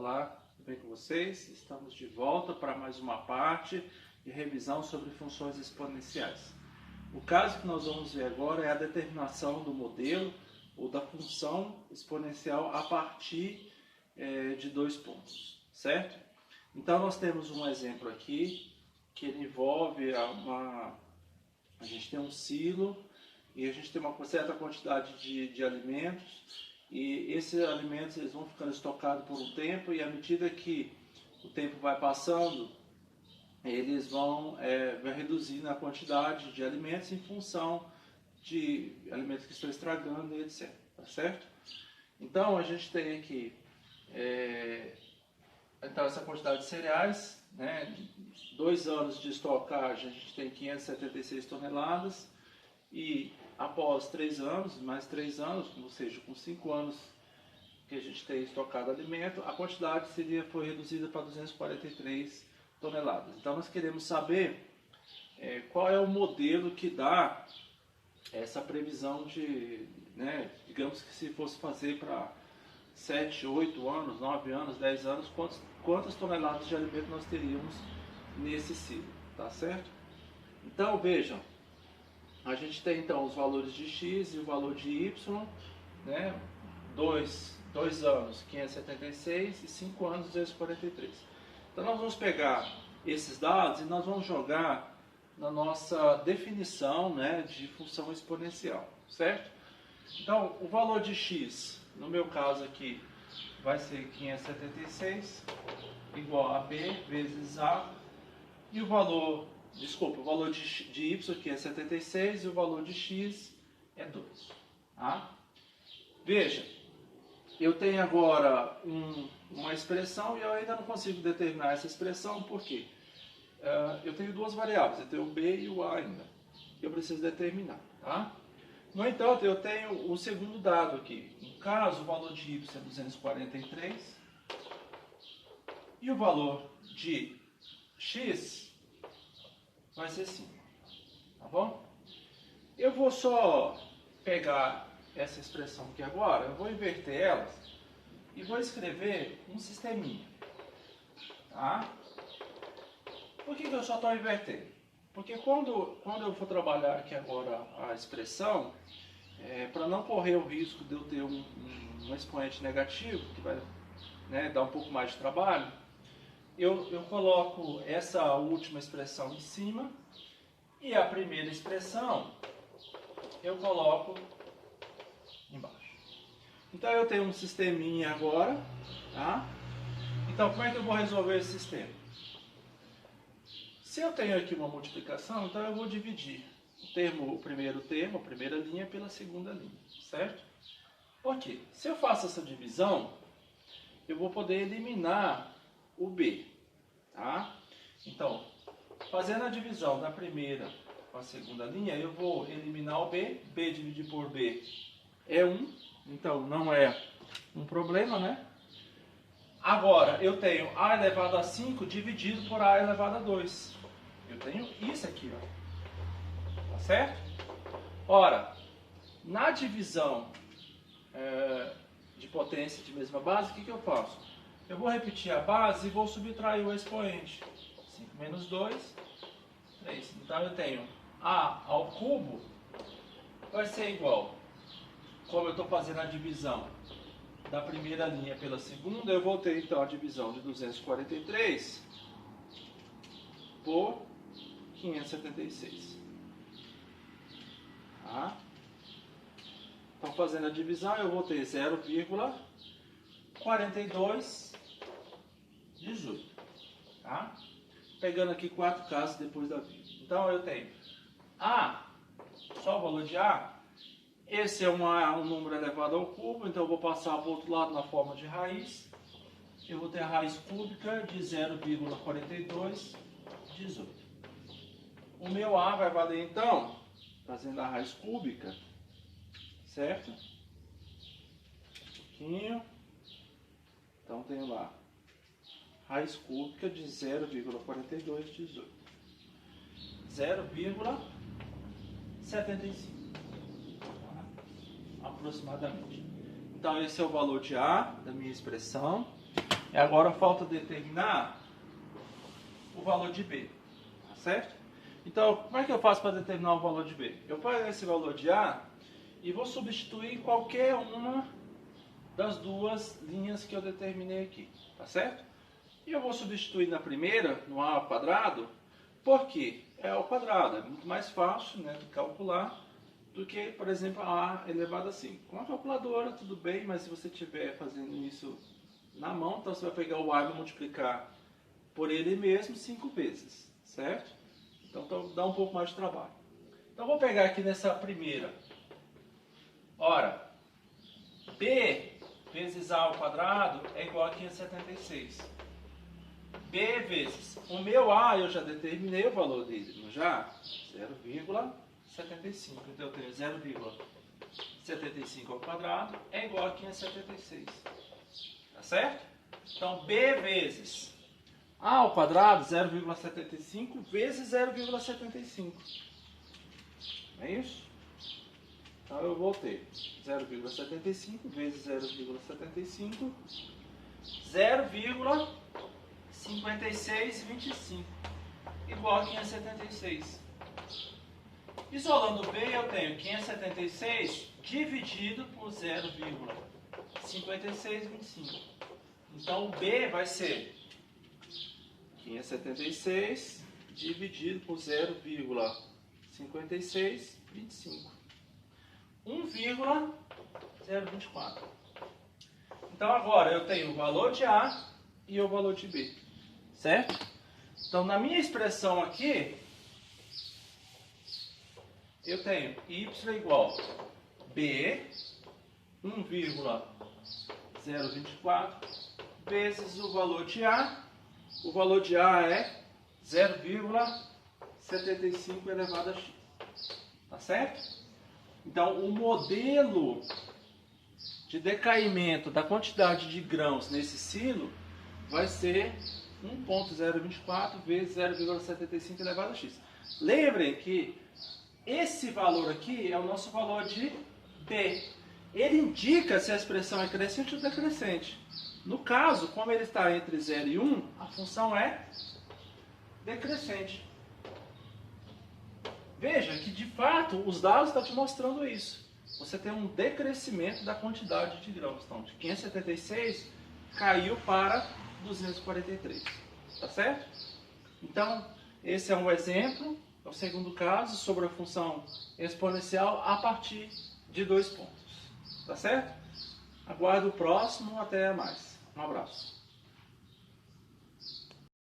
Olá, tudo bem com vocês? Estamos de volta para mais uma parte de revisão sobre funções exponenciais. O caso que nós vamos ver agora é a determinação do modelo ou da função exponencial a partir de dois pontos, certo? Então nós temos um exemplo aqui que ele envolve a gente tem um silo e a gente tem uma certa quantidade de alimentos. E esses alimentos eles vão ficando estocados por um tempo e à medida que o tempo vai passando, eles vão reduzindo a quantidade de alimentos em função de alimentos que estão estragando e etc. Tá certo? Então a gente tem aqui então, essa quantidade de cereais, né, 2 anos de estocagem a gente tem 576 toneladas e após 3 anos, mais 3 anos, ou seja, com 5 anos que a gente tem estocado alimento, a quantidade foi reduzida para 243 toneladas. Então nós queremos saber qual é o modelo que dá essa previsão de, digamos que se fosse fazer para 7, 8 anos, 9 anos, 10 anos, quantas toneladas de alimento nós teríamos nesse ciclo, tá certo? Então vejam, a gente tem então os valores de x e o valor de y, né? 2 anos 576 e 5 anos 243. Então nós vamos pegar esses dados e nós vamos jogar na nossa definição, né, de função exponencial, certo? Então o valor de x, no meu caso aqui, vai ser 576 igual a b vezes a, e o valor de y que é 76 e o valor de x é 2. Tá? Veja, eu tenho agora uma expressão e eu ainda não consigo determinar essa expressão, por quê? Eu tenho duas variáveis, eu tenho o b e o a ainda, que eu preciso determinar. Tá? No entanto, eu tenho o segundo dado aqui. No caso, o valor de y é 243 e o valor de x vai ser 5, tá bom? Eu vou só pegar essa expressão aqui agora, eu vou inverter elas e vou escrever um sisteminha, tá? Por que eu só estou invertendo? Porque quando eu for trabalhar aqui agora a expressão, para não correr o risco de eu ter um expoente negativo, que vai dar um pouco mais de trabalho, eu coloco essa última expressão em cima e a primeira expressão eu coloco embaixo. Então eu tenho um sisteminha agora, tá? Então como é que eu vou resolver esse sistema? Se eu tenho aqui uma multiplicação, então eu vou dividir o primeiro termo, a primeira linha, pela segunda linha, certo? Por quê? Se eu faço essa divisão, eu vou poder eliminar o b, tá? Então, fazendo a divisão da primeira com a segunda linha, eu vou eliminar o b, b dividido por b é 1, então não é um problema, né? Agora, eu tenho a elevado a 5 dividido por a elevado a 2. Eu tenho isso aqui, ó. Tá certo? Ora, na divisão de potência de mesma base, o que eu faço? Eu vou repetir a base e vou subtrair o expoente. 5 menos 2, 3. Então eu tenho a ao cubo vai ser igual, como eu estou fazendo a divisão da primeira linha pela segunda, eu vou ter então a divisão de 243 por 576. Tá? Então fazendo a divisão eu vou ter 0,4218. Tá? Pegando aqui 4 casos depois da vírgula. Então eu tenho A, só o valor de A. Esse é um número elevado ao cubo, então eu vou passar para o outro lado na forma de raiz. Eu vou ter a raiz cúbica de 0,4218. O meu A vai valer então, fazendo a raiz cúbica, certo? Um pouquinho. Então tenho lá raiz cúbica de 0,4218. 0,75. Aproximadamente. Então esse é o valor de A da minha expressão. E agora falta determinar o valor de B, tá certo? Então, como é que eu faço para determinar o valor de B? Eu pego esse valor de A e vou substituir qualquer uma das duas linhas que eu determinei aqui, tá certo? E eu vou substituir na primeira, no A ao quadrado, porque é ao quadrado, é muito mais fácil, né, de calcular do que, por exemplo, A elevado a 5. Com a calculadora, tudo bem, mas se você estiver fazendo isso na mão, então você vai pegar o A e multiplicar por ele mesmo 5 vezes, certo? Então dá um pouco mais de trabalho. Então vou pegar aqui nessa primeira. Ora, B vezes A ao quadrado é igual a 576. B vezes o meu A, eu já determinei o valor dele, não já? 0,75. Então eu tenho 0,75 ao quadrado é igual a 576. Tá certo? Então B vezes A ao quadrado, 0,75 vezes 0,75. É isso? Então eu vou ter 0,75 vezes 0,75, 0,5625, igual a 576. Isolando B, eu tenho 576 dividido por 0,5625. Então o B vai ser 576 dividido por 0,5625. 1,024. Então agora eu tenho o valor de A e o valor de B, certo? Então na minha expressão aqui, eu tenho y igual B 1,024 vezes o valor de A. O valor de A é 0,75 elevado a x. Tá certo? Então, o modelo de decaimento da quantidade de grãos nesse silo vai ser 1,024 vezes 0,75 elevado a x. Lembrem que esse valor aqui é o nosso valor de B. Ele indica se a expressão é crescente ou decrescente. No caso, como ele está entre 0 e 1, a função é decrescente. Veja que, de fato, os dados estão te mostrando isso. Você tem um decrescimento da quantidade de grãos. Então, de 576 caiu para 243. Tá certo? Então, esse é um exemplo, é o segundo caso, sobre a função exponencial a partir de 2 pontos. Tá certo? Aguardo o próximo. Até mais. Um abraço.